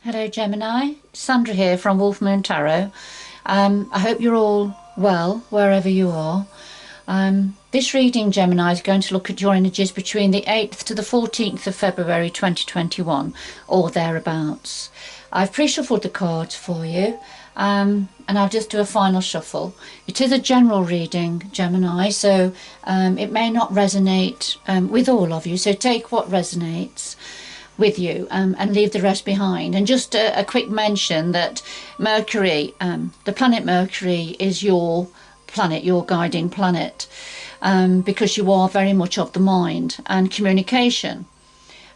Hello Gemini, Sandra here from Wolf Moon Tarot. I hope you're all well wherever you are. This reading, Gemini, is going to look at your energies between the 8th to the 14th of February 2021 or thereabouts. I've pre-shuffled the cards for you and I'll just do a final shuffle. It is a general reading, Gemini, so it may not resonate with all of you, so take what resonates with you and leave the rest behind. And just a quick mention that Mercury, the planet Mercury, is your planet, your guiding planet, because you are very much of the mind and communication.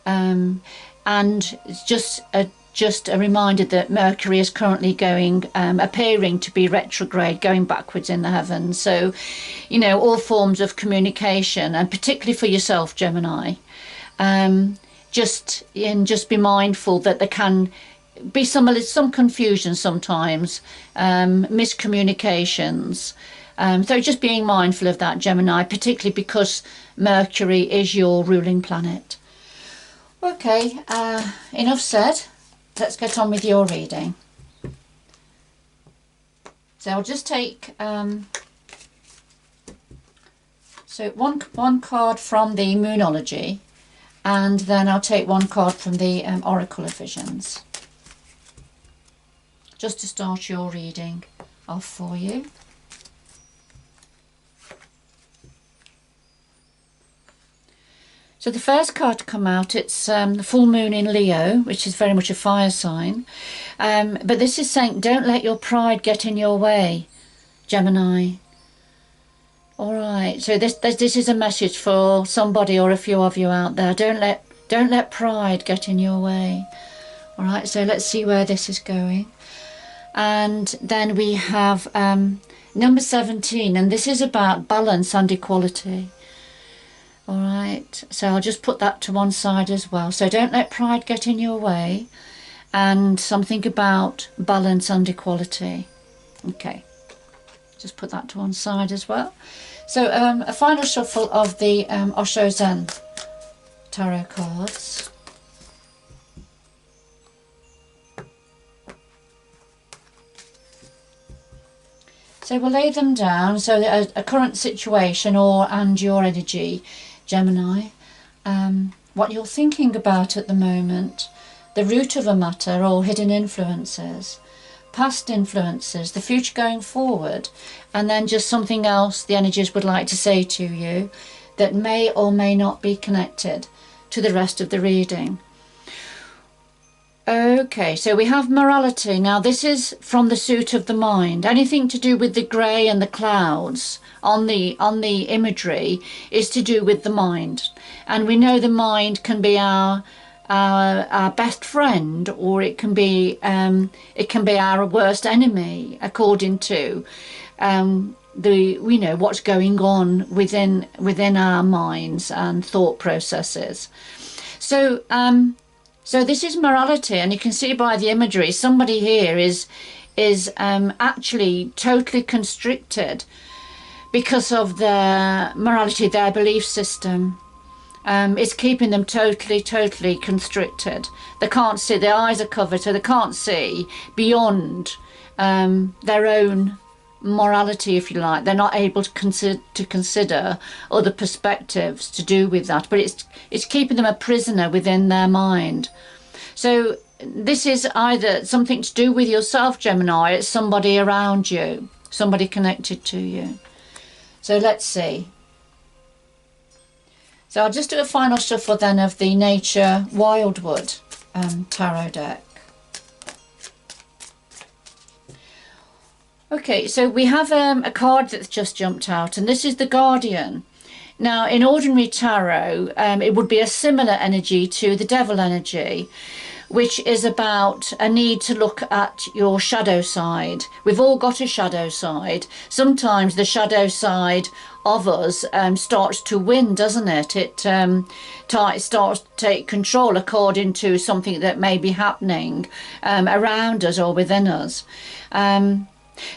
And it's just a reminder that Mercury is currently appearing to be retrograde, going backwards in the heavens. So, you know, all forms of communication, and particularly for yourself, Gemini, just be mindful that there can be some confusion sometimes, miscommunications. So just being mindful of that, Gemini, particularly because Mercury is your ruling planet. Okay, enough said. Let's get on with your reading. So I'll just take one card from the Moonology, and then I'll take one card from the Oracle of Visions, just to start your reading off for you. So the first card to come out, it's the full moon in Leo, which is very much a fire sign. But this is saying, don't let your pride get in your way, Gemini. All right, so this is a message for somebody or a few of you out there. Don't let pride get in your way. All right, so let's see where this is going. And then we have number 17, and this is about balance and equality. All right, so I'll just put that to one side as well. So don't let pride get in your way, and something about balance and equality. Okay, just put that to one side as well. So a final shuffle of the Osho Zen tarot cards. So we'll lay them down. So a current situation and your energy, Gemini, what you're thinking about at the moment, the root of a matter or hidden influences, past influences, the future going forward, and then just something else the energies would like to say to you that may or may not be connected to the rest of the reading. Okay, so we have morality. Now this is from the suit of the mind. Anything to do with the grey and the clouds on the imagery is to do with the mind. And we know the mind can be our best friend, or it can be our worst enemy, according to we know what's going on within our minds and thought processes. So so this is morality, and you can see by the imagery, somebody here is actually totally constricted because of their morality, their belief system. It's keeping them totally constricted. They can't see, their eyes are covered, so they can't see beyond their own morality, if you like. They're not able to consider other perspectives to do with that, but it's keeping them a prisoner within their mind. So this is either something to do with yourself, Gemini, it's somebody around you, somebody connected to you. So let's see. So I'll just do a final shuffle then of the Nature Wildwood tarot deck. Okay, so we have a card that's just jumped out, and this is the Guardian. Now, in ordinary tarot, it would be a similar energy to the Devil energy, which is about a need to look at your shadow side. We've all got a shadow side. Sometimes the shadow side of us starts to win, doesn't it? It starts to take control according to something that may be happening around us or within us.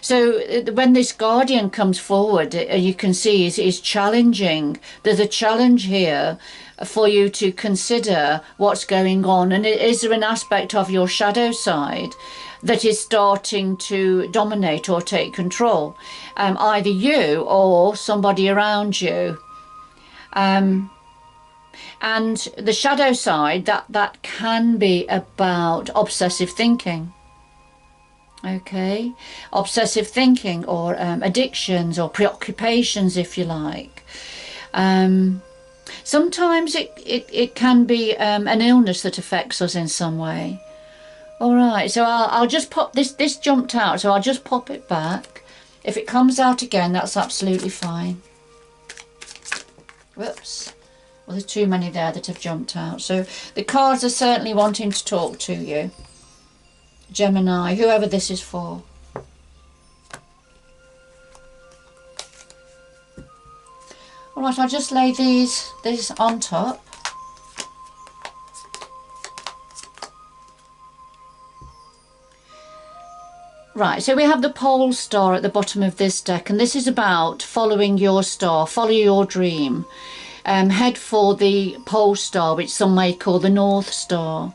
So when this Guardian comes forward, you can see is challenging. There's a challenge here for you to consider what's going on, and is there an aspect of your shadow side that is starting to dominate or take control, either you or somebody around you. And the shadow side, that can be about obsessive thinking. Okay, obsessive thinking, or addictions or preoccupations, if you like. Sometimes it can be an illness that affects us in some way. All right, so I'll just pop this jumped out, so I'll just pop it back. If it comes out again, that's absolutely fine. Whoops. Well, there's too many there that have jumped out. So the cards are certainly wanting to talk to you, Gemini, whoever this is for. All right, I'll just lay these on top. Right, so we have the pole star at the bottom of this deck, and this is about following your star, follow your dream. Head for the pole star, which some may call the North Star,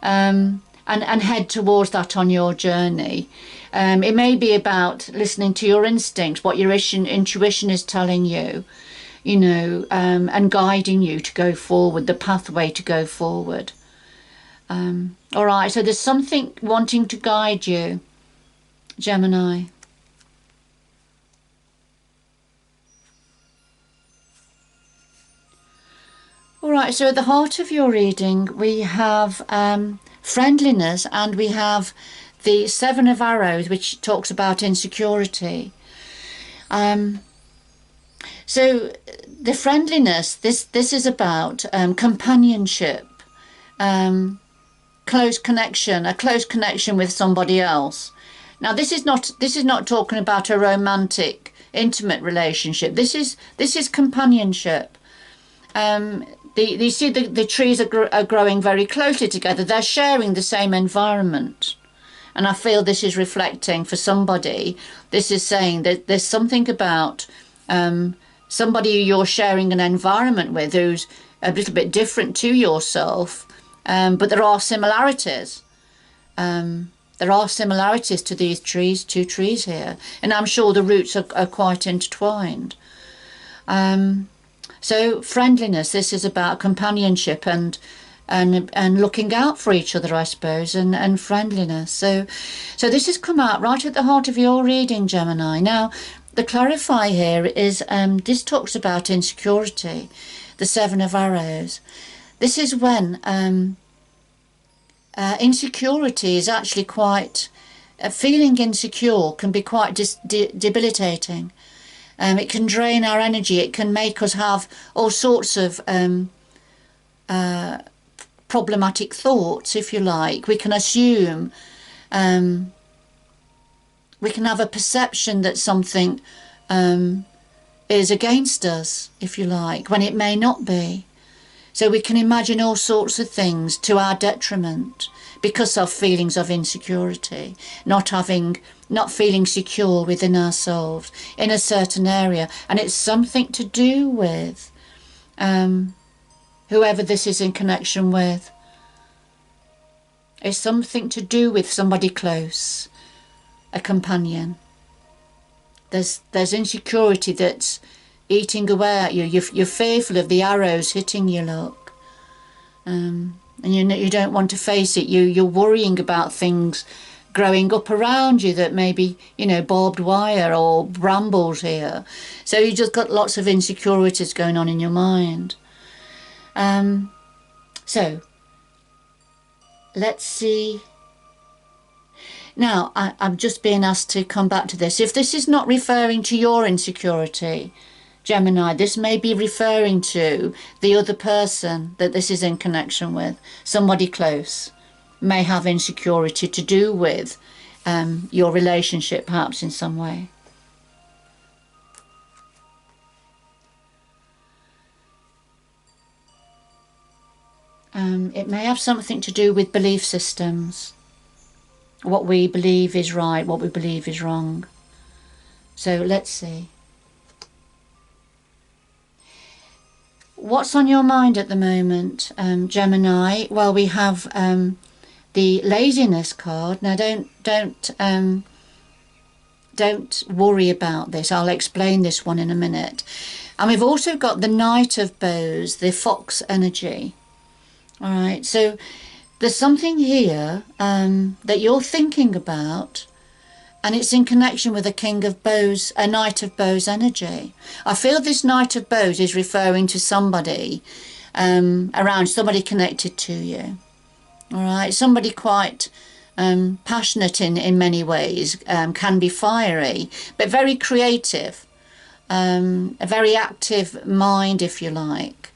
and head towards that on your journey. It may be about listening to your instinct, what your intuition is telling you, you know, and guiding you to go forward, the pathway to go forward. All right, so there's something wanting to guide you, Gemini. All right, so at the heart of your reading, we have friendliness, and we have the Seven of Arrows, which talks about insecurity. So the friendliness, this is about companionship, close connection, a close connection with somebody else. Now, this is not talking about a romantic, intimate relationship. This is companionship. You see the trees are growing very closely together. They're sharing the same environment. And I feel this is reflecting for somebody. This is saying that there's something about somebody you're sharing an environment with who's a little bit different to yourself, but there are similarities. There are similarities to these trees, two trees here, and I'm sure the roots are quite intertwined. So friendliness, this is about companionship and looking out for each other, I suppose, and friendliness. So this has come out right at the heart of your reading, Gemini. Now, the clarify here is this talks about insecurity, the Seven of Arrows. This is when insecurity is actually quite, feeling insecure can be quite debilitating. It can drain our energy. It can make us have all sorts of problematic thoughts, if you like. We can assume, we can have a perception that something is against us, if you like, when it may not be. So we can imagine all sorts of things to our detriment because of feelings of insecurity, not feeling secure within ourselves in a certain area. And it's something to do with whoever this is in connection with. It's something to do with somebody close, a companion. There's insecurity that's eating away at you. You're fearful of the arrows hitting you, look. And you don't want to face it. You're worrying about things growing up around you that may be, barbed wire or brambles here. So you just got lots of insecurities going on in your mind. So let's see. Now, I'm just being asked to come back to this. If this is not referring to your insecurity, Gemini, this may be referring to the other person that this is in connection with. Somebody close may have insecurity to do with your relationship, perhaps in some way. It may have something to do with belief systems. What we believe is right, what we believe is wrong. So let's see. What's on your mind at the moment, Gemini? Well, we have the laziness card. Now, don't worry about this. I'll explain this one in a minute. And we've also got the Knight of Bows, the fox energy. All right, so there's something here that you're thinking about, and it's in connection with a King of Bows, a Knight of Bows energy. I feel this Knight of Bows is referring to somebody around, somebody connected to you. All right, somebody quite passionate in many ways, can be fiery, but very creative, a very active mind, if you like.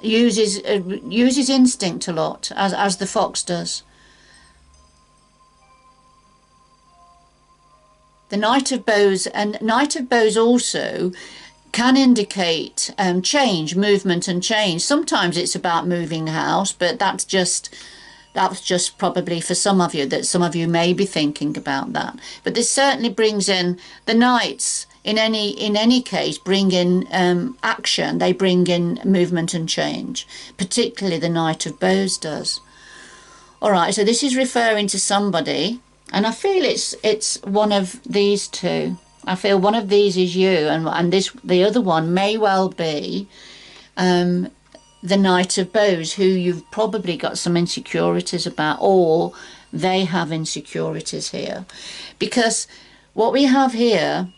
Uses instinct a lot, as the fox does. The Knight of Bows, and Knight of Bows also can indicate change, movement and change. Sometimes it's about moving house, but that's just probably for some of you, that some of you may be thinking about that. But this certainly brings in the knights. In any case, bring in action. They bring in movement and change. Particularly the Knight of Bows does. All right, so this is referring to somebody, and I feel it's one of these two. I feel one of these is you, and the other one may well be the Knight of Bows, who you've probably got some insecurities about, or they have insecurities here. Because what we have here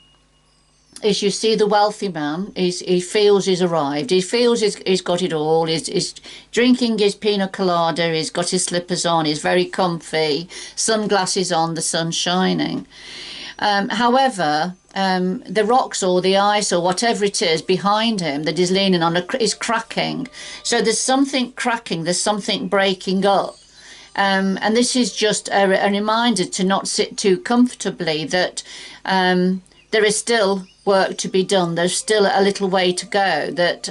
is, you see the wealthy man, he feels he's arrived, he feels he's got it all, he's drinking his pina colada, he's got his slippers on, he's very comfy, sunglasses on, the sun's shining. However, the rocks or the ice or whatever it is behind him that he's leaning on is cracking. So there's something cracking, there's something breaking up. And this is just a reminder to not sit too comfortably, that there is still work to be done. There's still a little way to go, that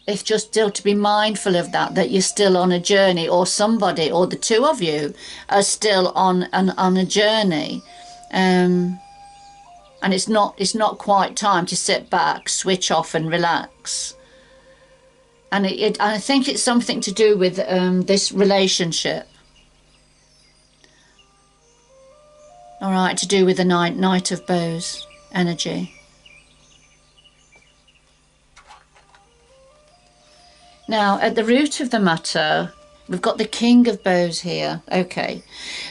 it's just still to be mindful of that you're still on a journey, or somebody, or the two of you are still on a journey. And it's not quite time to sit back, switch off and relax. And I think it's something to do with this relationship. All right, to do with the Knight of Bows energy. Now, at the root of the matter, we've got the King of Bows here. Okay,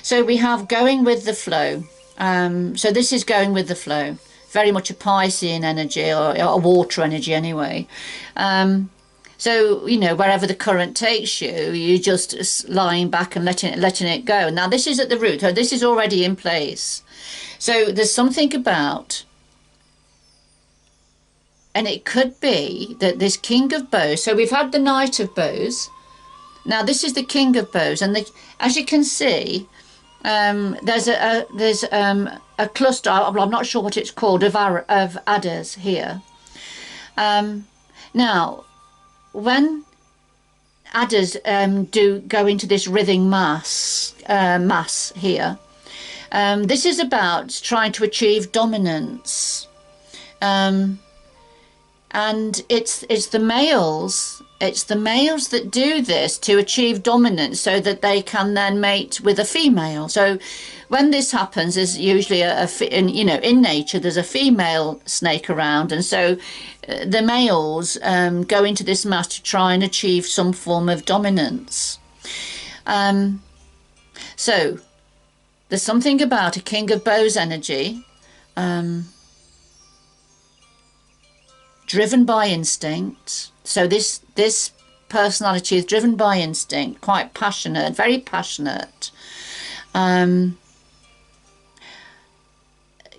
so we have going with the flow. So this is going with the flow. Very much a Piscean energy, or a water energy anyway. So, you know, wherever the current takes you, you're just lying back and letting it go. Now, this is at the root. So this is already in place. So there's something about, and it could be that this King of Bows, so we've had the Knight of Bows. Now, this is the King of Bows. And as you can see, there's a cluster, I'm not sure what it's called, of adders here. Now, when adders do go into this writhing mass here, this is about trying to achieve dominance, and it's the males that do this to achieve dominance, so that they can then mate with a female. So when this happens, there's usually in nature there's a female snake around, and so the males go into this mass to try and achieve some form of dominance. So there's something about a King of Bows energy, driven by instinct. So this personality is driven by instinct, quite passionate, very passionate.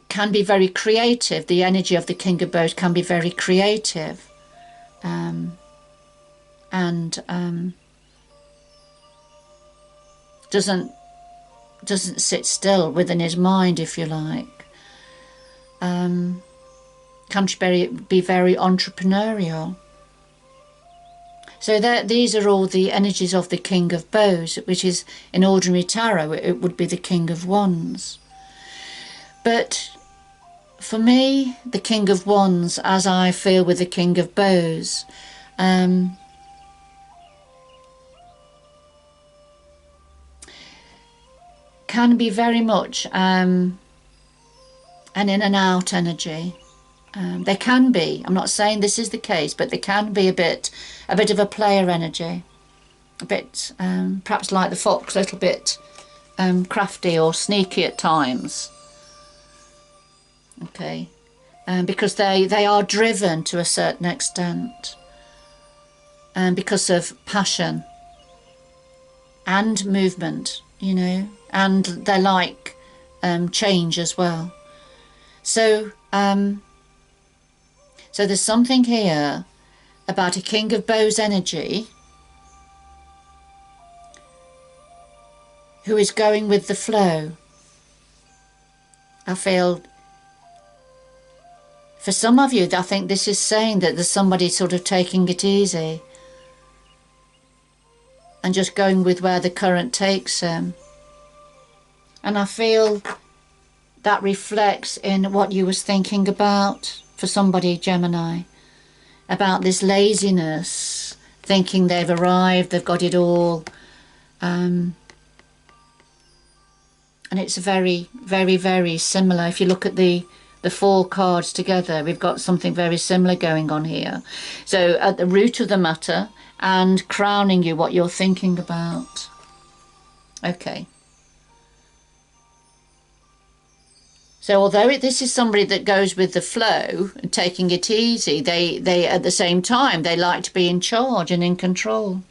Can be very creative. The energy of the King of Bows can be very creative, and doesn't sit still within his mind, if you like. Can be very entrepreneurial. So these are all the energies of the King of Bows, which is, in ordinary tarot, it would be the King of Wands. But for me, the King of Wands, as I feel with the King of Bows, can be very much an in and out energy. There can be, I'm not saying this is the case, but there can be a bit of a player energy, a bit perhaps like the fox, a little bit crafty or sneaky at times. Okay, because they are driven to a certain extent, and because of passion and movement, you know, and they like change as well. So so there's something here about a King of Bows energy who is going with the flow. I feel for some of you, I think this is saying that there's somebody sort of taking it easy and just going with where the current takes them. And I feel that reflects in what you was thinking about for somebody, Gemini, about this laziness, thinking they've arrived, they've got it all. And it's very, very, very similar. If you look at the 4 cards together, we've got something very similar going on here. So at the root of the matter and crowning you what you're thinking about. Okay. So although this is somebody that goes with the flow and taking it easy, they at the same time, they like to be in charge and in control.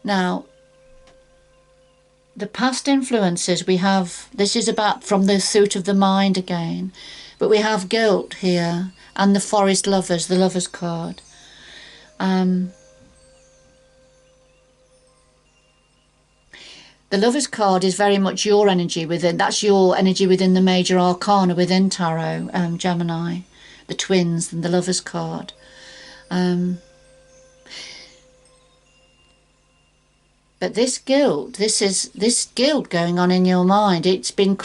Now, the past influences we have, this is about from the suit of the mind again, but we have guilt here and the forest lovers, the lovers card. The lovers card is very much your energy within, that's your energy within the major arcana within tarot, Gemini, the twins and the lovers card. But this guilt, this guilt going on in your mind, it's been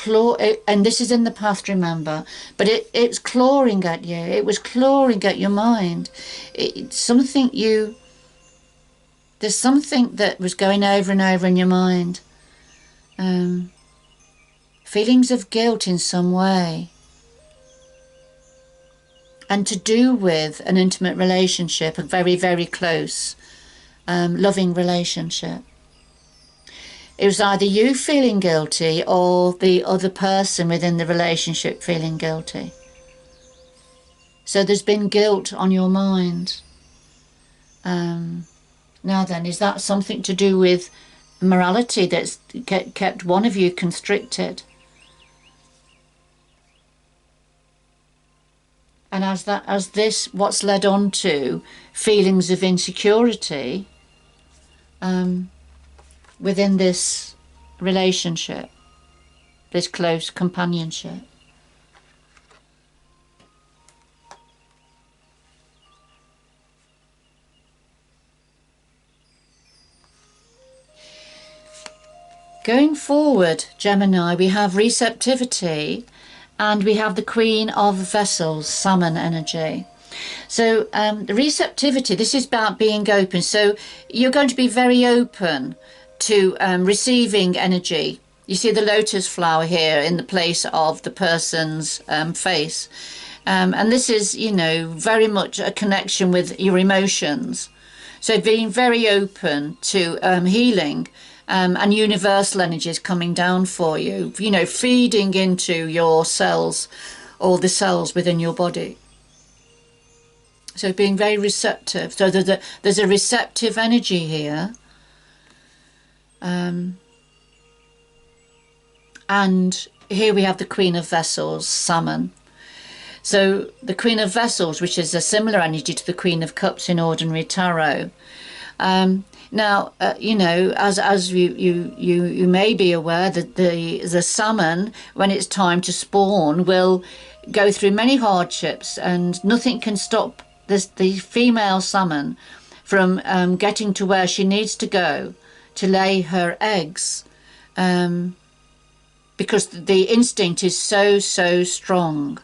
and this is in the past, remember, but it's clawing at you. It was clawing at your mind. It's something there's something that was going over and over in your mind. Feelings of guilt in some way. And to do with an intimate relationship, a very, very close, loving relationship. It was either you feeling guilty or the other person within the relationship feeling guilty. So there's been guilt on your mind. Now then, is that something to do with morality that's kept one of you constricted? And as this, what's led on to feelings of insecurity, within this relationship, this close companionship. Going forward, Gemini, we have receptivity and we have the Queen of Vessels, salmon energy. So the receptivity, this is about being open. So you're going to be very open to receiving energy. You see the lotus flower here in the place of the person's face. And this is, you know, very much a connection with your emotions. So being very open to healing and universal energies coming down for you, you know, feeding into your cells or the cells within your body. So being very receptive. So there's a receptive energy here. And here we have the Queen of Vessels, salmon. So the Queen of Vessels, which is a similar energy to the Queen of Cups in ordinary tarot. Now, you know, as you may be aware that the salmon, when it's time to spawn, will go through many hardships, and nothing can stop the female salmon from getting to where she needs to go to lay her eggs, because the instinct is so strong.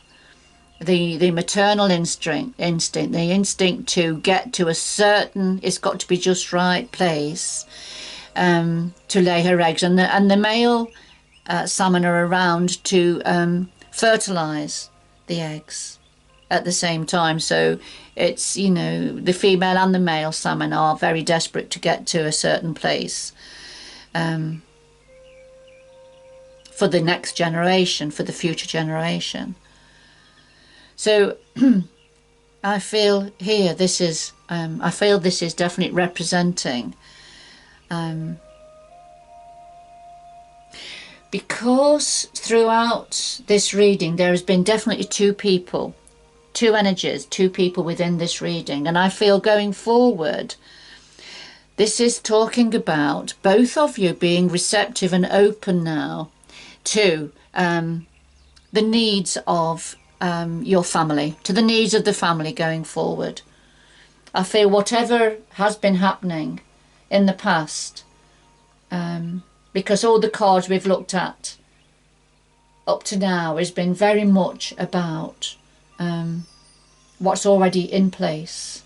The maternal instinct, the instinct to get to a certain, it's got to be just right place to lay her eggs, and the male salmon are around to fertilize the eggs at the same time. So it's, you know, the female and the male salmon are very desperate to get to a certain place for the next generation, for the future generation. So I feel here this is definitely representing because throughout this reading there has been definitely two people, two energies, two people within this reading, and I feel going forward this is talking about both of you being receptive and open now to the needs of your family, to the needs of the family going forward. I feel whatever has been happening in the past, because all the cards we've looked at up to now has been very much about what's already in place,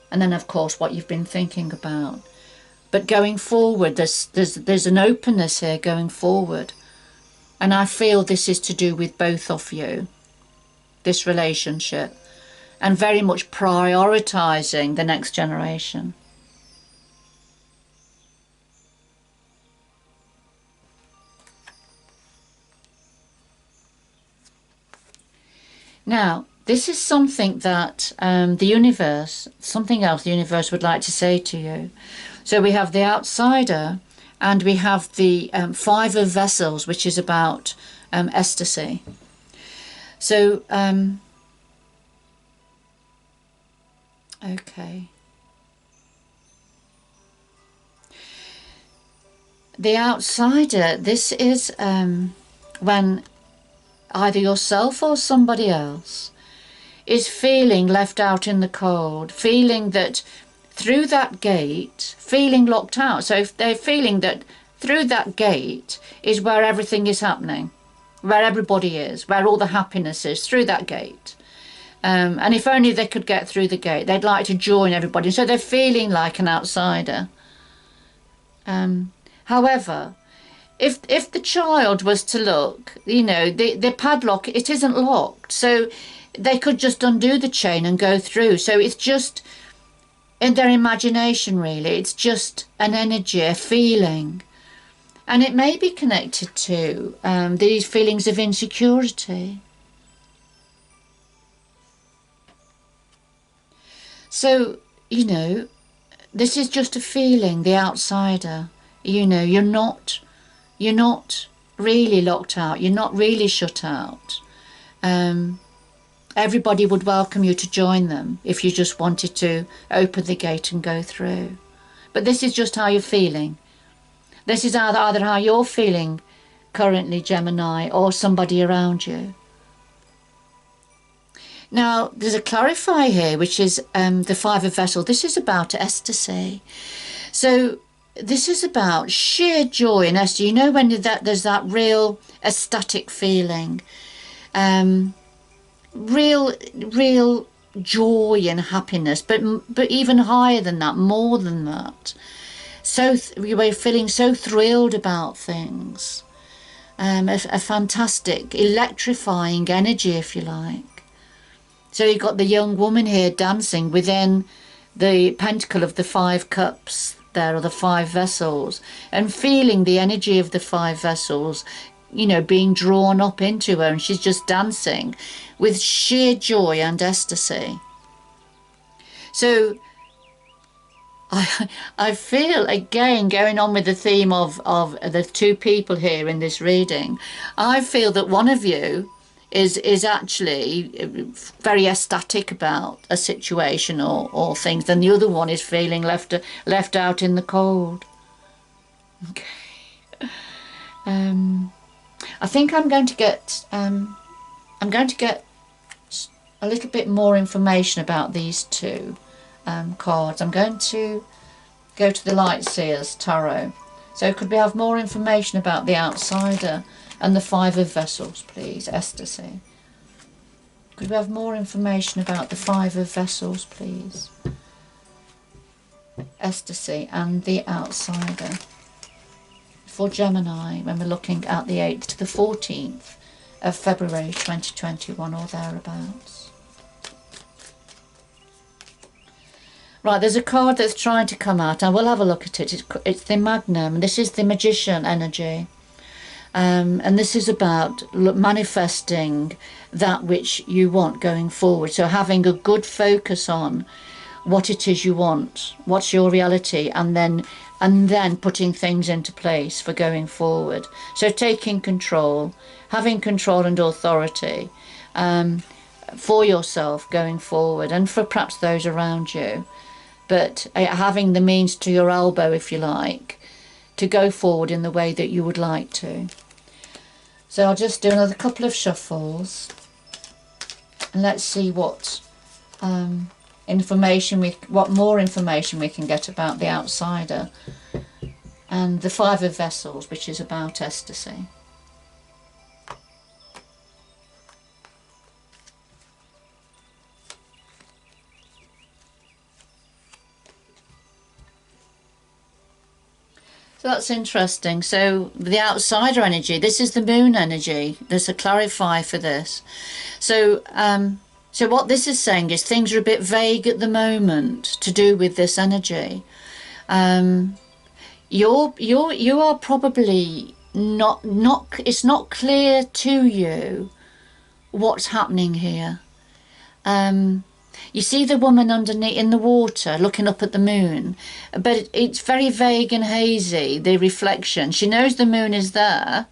and then of course what you've been thinking about. But going forward, there's an openness here going forward, and I feel this is to do with both of you, this relationship, and very much prioritizing the next generation. Now, this is something that the universe, something else the universe would like to say to you. So we have the outsider, and we have the Five of Vessels, which is about ecstasy. So, okay. The outsider, this is when either yourself or somebody else is feeling left out in the cold, feeling that through that gate, feeling locked out. So if they're feeling that through that gate is where everything is happening, where everybody is, where all the happiness is, through that gate. And if only they could get through the gate, they'd like to join everybody. So they're feeling like an outsider. However, if the child was to look, you know, the padlock, it isn't locked. So they could just undo the chain and go through. So it's just in their imagination, really. It's just an energy, a feeling. And it may be connected to these feelings of insecurity. So, you know, this is just a feeling, the outsider. You know, you're not really locked out. You're not really shut out. Everybody would welcome you to join them if you just wanted to open the gate and go through. But this is just how you're feeling. This is either how you're feeling currently, Gemini, or somebody around you. Now, there's a clarifier here, which is the Five of Vessels. This is about ecstasy. So this is about sheer joy and ecstasy. You know, when there's that real ecstatic feeling, real joy and happiness, but even higher than that, more than that. So you were feeling so thrilled about things, a fantastic, electrifying energy, if you like. So you've got the young woman here dancing within the pentacle of the Five Cups there, or the Five Vessels, and feeling the energy of the Five Vessels, you know, being drawn up into her, and she's just dancing with sheer joy and ecstasy. So I feel, again, going on with the theme of the two people here in this reading, I feel that one of you is actually very ecstatic about a situation or things, and the other one is feeling left out in the cold. Okay. I think I'm going to get a little bit more information about these two cards. I'm going to go to the Light Seers Tarot. So could we have more information about the outsider and the Five of Vessels, please, Ecstasy? Could we have more information about the Five of Vessels, please? Ecstasy and the outsider. For Gemini, when we're looking at the 8th to the 14th of February 2021 or thereabouts. Right, there's a card that's trying to come out. I will have a look at it. It's the Magnum. This is the Magician energy. And this is about manifesting that which you want going forward. So having a good focus on what it is you want, what's your reality, and then putting things into place for going forward. So taking control, having control and authority for yourself going forward, and for perhaps those around you. But having the means to your elbow, if you like, to go forward in the way that you would like to. So I'll just do another couple of shuffles, and let's see what more information we can get about the outsider and the Five of Vessels, which is about ecstasy. So that's interesting. So the outsider energy, this is the moon energy. There's a clarify for this. So so what this is saying is things are a bit vague at the moment to do with this energy. You are probably not it's not clear to you what's happening here. You see the woman underneath in the water looking up at the moon, but it's very vague and hazy, the reflection. She knows the moon is there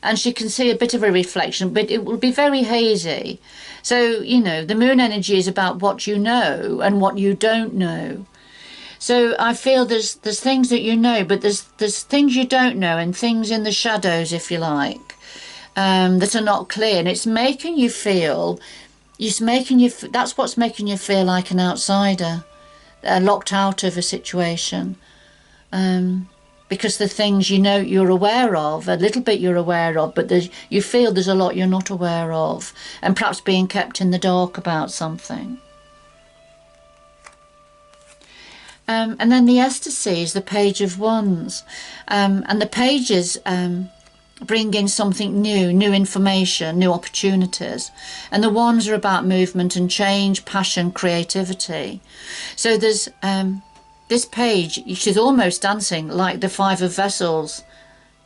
and she can see a bit of a reflection, but it will be very hazy. So, you know, the moon energy is about what you know and what you don't know. So I feel there's things that you know, but there's things you don't know, and things in the shadows, if you like, that are not clear. And it's making you feel... that's what's making you feel like an outsider, locked out of a situation, because the things you know you're aware of, a little bit you're aware of, but you feel there's a lot you're not aware of, and perhaps being kept in the dark about something. And then the ecstasy is the Page of Wands, and the pages bring in something new information, new opportunities. And the wands are about movement and change, passion, creativity. So there's this page, she's almost dancing like the Five of Vessels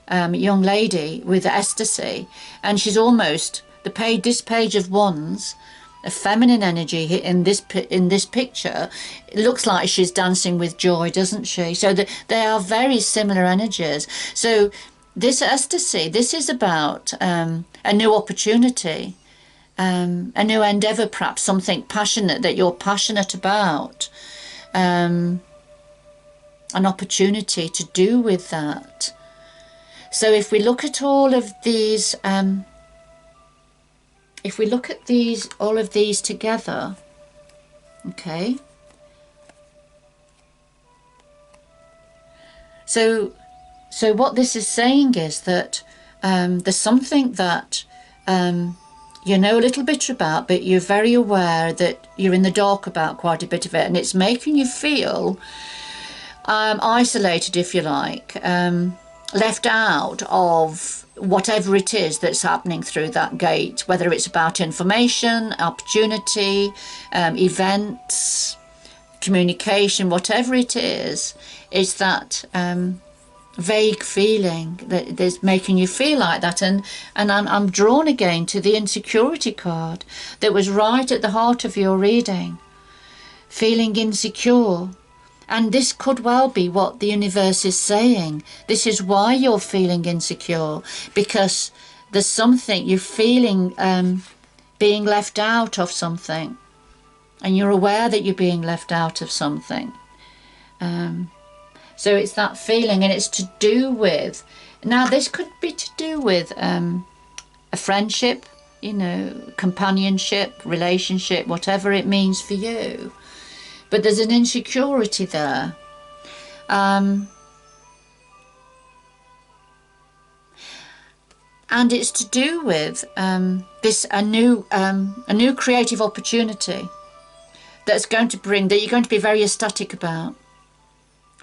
young lady with the ecstasy. And she's almost, this page of wands, a feminine energy in this picture, it looks like she's dancing with joy, doesn't she? So they are very similar energies. So this ecstasy, this is about a new opportunity, a new endeavour, perhaps something passionate that you're passionate about, an opportunity to do with that. So if we look at all of these, all of these together, okay. So what this is saying is that there's something that you know a little bit about, but you're very aware that you're in the dark about quite a bit of it, and it's making you feel isolated, if you like, left out of whatever it is that's happening through that gate, whether it's about information, opportunity, events, communication, whatever it is that vague feeling that is making you feel like that. And I'm drawn again to the Insecurity card that was right at the heart of your reading, feeling insecure. And this could well be what the universe is saying. This is why you're feeling insecure, because there's something you're feeling, being left out of something, and you're aware that you're being left out of something. So it's that feeling, and it's to do with, now this could be to do with a friendship, you know, companionship, relationship, whatever it means for you. but there's an insecurity there. And it's to do with a new creative opportunity that's going to bring, that you're going to be very ecstatic about.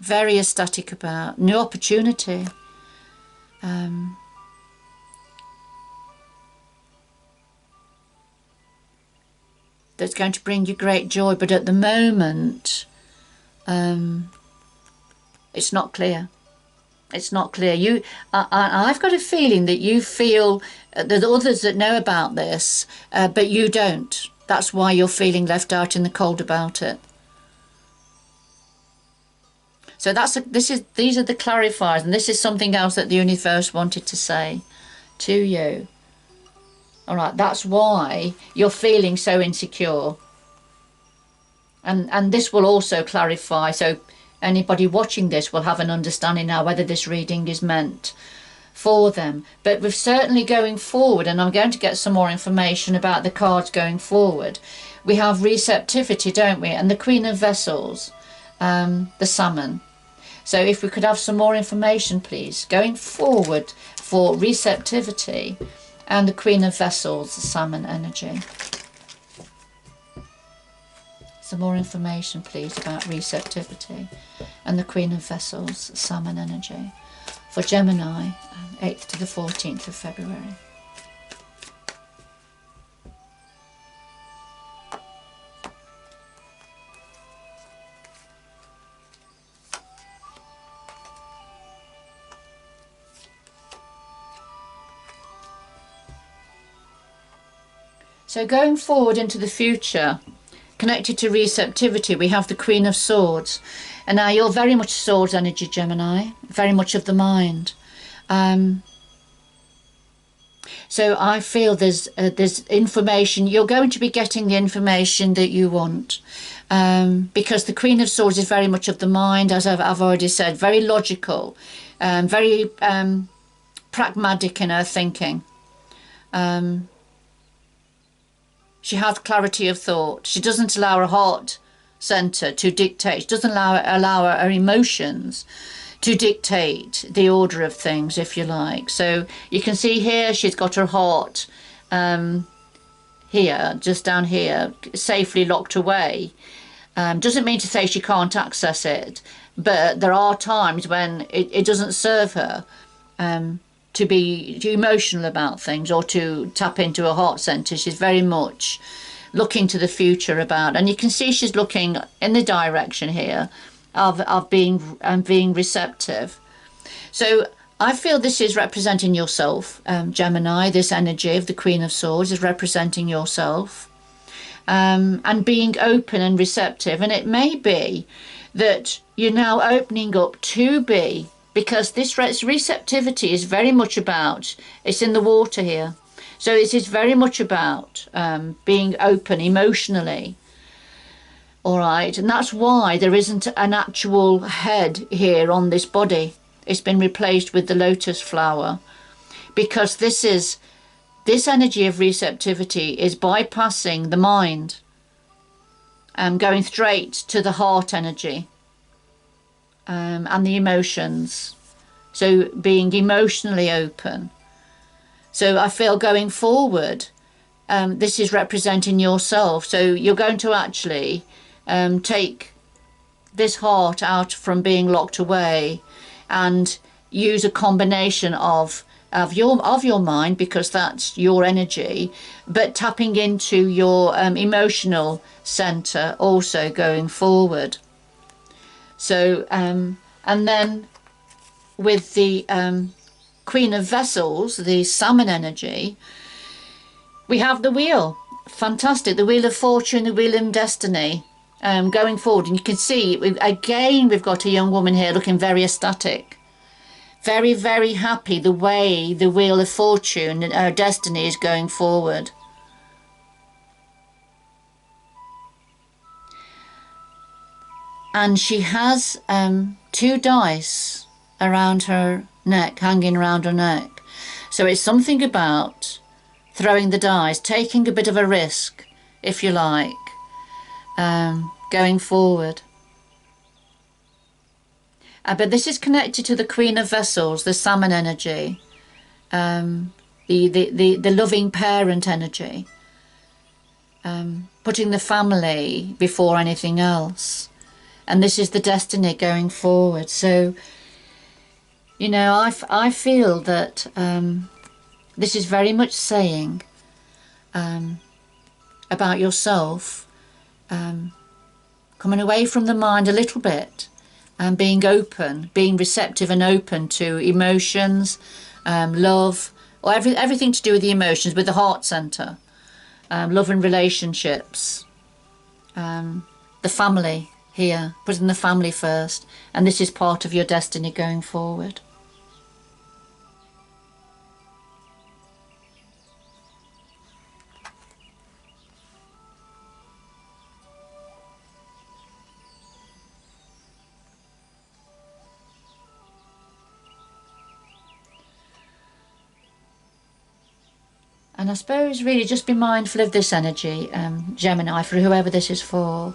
Very ecstatic about. New opportunity. That's going to bring you great joy, but at the moment, it's not clear. It's not clear. I've got a feeling that you feel there's others that know about this, but you don't. That's why you're feeling left out in the cold about it. So these are the clarifiers, and this is something else that the universe wanted to say to you. All right, that's why you're feeling so insecure. And this will also clarify, so anybody watching this will have an understanding now whether this reading is meant for them. But we're certainly going forward, and I'm going to get some more information about the cards going forward. We have receptivity, don't we? And the Queen of Vessels, the Salmon. So if we could have some more information, please, going forward for receptivity and the Queen of Vessels, the Salmon energy. Some more information, please, about receptivity and the Queen of Vessels, Salmon energy for Gemini, 8th to the 14th of February. So going forward into the future, connected to receptivity, we have the Queen of Swords. And now you're very much Swords energy, Gemini, very much of the mind. So I feel there's information, you're going to be getting the information that you want. Because the Queen of Swords is very much of the mind, as I've already said, very logical, very pragmatic in her thinking. She has clarity of thought. She doesn't allow her heart centre to dictate. She doesn't allow her emotions to dictate the order of things, if you like. So you can see here she's got her heart here, just down here, safely locked away. Doesn't mean to say she can't access it, but there are times when it doesn't serve her to be emotional about things or to tap into her heart centre. She's very much looking to the future about, and you can see she's looking in the direction here of being receptive. So I feel this is representing yourself, Gemini. This energy of the Queen of Swords is representing yourself, and being open and receptive. And it may be that you're now opening up to be, because this receptivity is very much about, it's in the water here. So it is very much about being open emotionally. All right, and that's why there isn't an actual head here on this body. It's been replaced with the lotus flower, because this energy of receptivity is bypassing the mind and going straight to the heart energy and the emotions. So being emotionally open. So I feel going forward, this is representing yourself. So you're going to actually take this heart out from being locked away and use a combination of your mind, because that's your energy, but tapping into your emotional center also going forward. So and then with the Queen of Vessels, the Salmon energy, we have the wheel. Fantastic, the Wheel of Fortune, the Wheel of Destiny, going forward. And you can see again we've got a young woman here looking very ecstatic, very, very happy the way the Wheel of Fortune and her destiny is going forward. And she has 2 dice around her neck, hanging around her neck. So it's something about throwing the dice, taking a bit of a risk, if you like. going forward. But this is connected to the Queen of Vessels, the salmon energy, the loving parent energy, putting the family before anything else. And this is the destiny going forward. So, you know, I feel that this is very much saying about yourself, coming away from the mind a little bit and being open, being receptive and open to emotions, love, or everything to do with the emotions, with the heart center, love and relationships, the family here, putting the family first, and this is part of your destiny going forward. And I suppose really just be mindful of this energy, Gemini, for whoever this is for,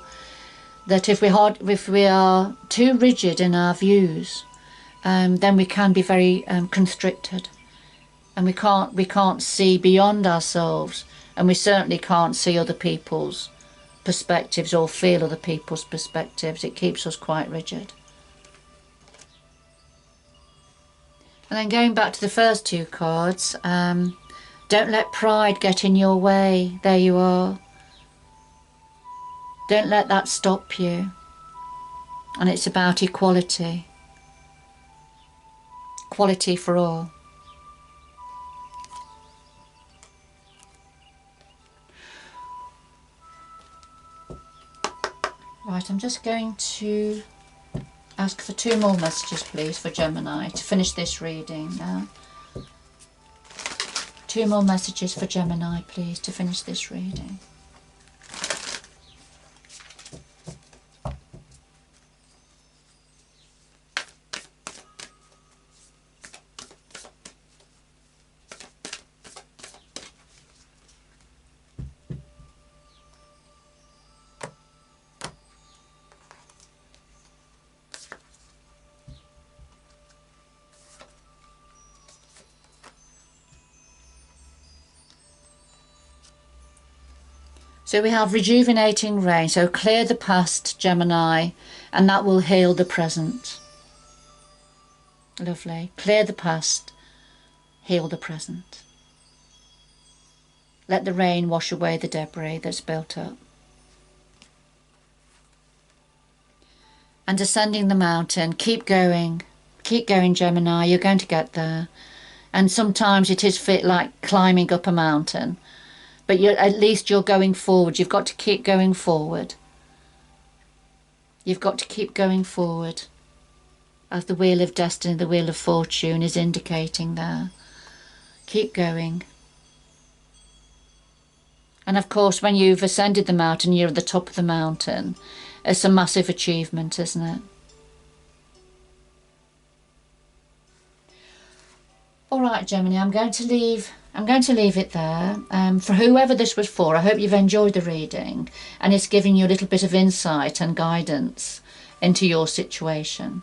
that if we are too rigid in our views, then we can be very constricted, and we can't see beyond ourselves, and we certainly can't see other people's perspectives or feel other people's perspectives. It keeps us quite rigid. And then going back to the first two cards, don't let pride get in your way. There you are. Don't let that stop you. And it's about equality. Equality for all. Right, I'm just going to ask for 2 more messages, please, for Gemini to finish this reading now. 2 more messages for Gemini, please, to finish this reading. So we have rejuvenating rain, so clear the past, Gemini, and that will heal the present. Lovely. Clear the past, heal the present. Let the rain wash away the debris that's built up. And ascending the mountain, keep going, Gemini, you're going to get there. And sometimes it is fit like climbing up a mountain. But at least you're going forward. You've got to keep going forward. You've got to keep going forward. As the wheel of destiny, the wheel of fortune is indicating there. Keep going. And of course, when you've ascended the mountain, you're at the top of the mountain. It's a massive achievement, isn't it? All right, Gemini, I'm going to leave it there. For whoever this was for, I hope you've enjoyed the reading and it's giving you a little bit of insight and guidance into your situation.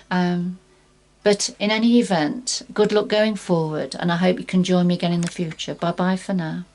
But in any event, good luck going forward, and I hope you can join me again in the future. Bye-bye for now.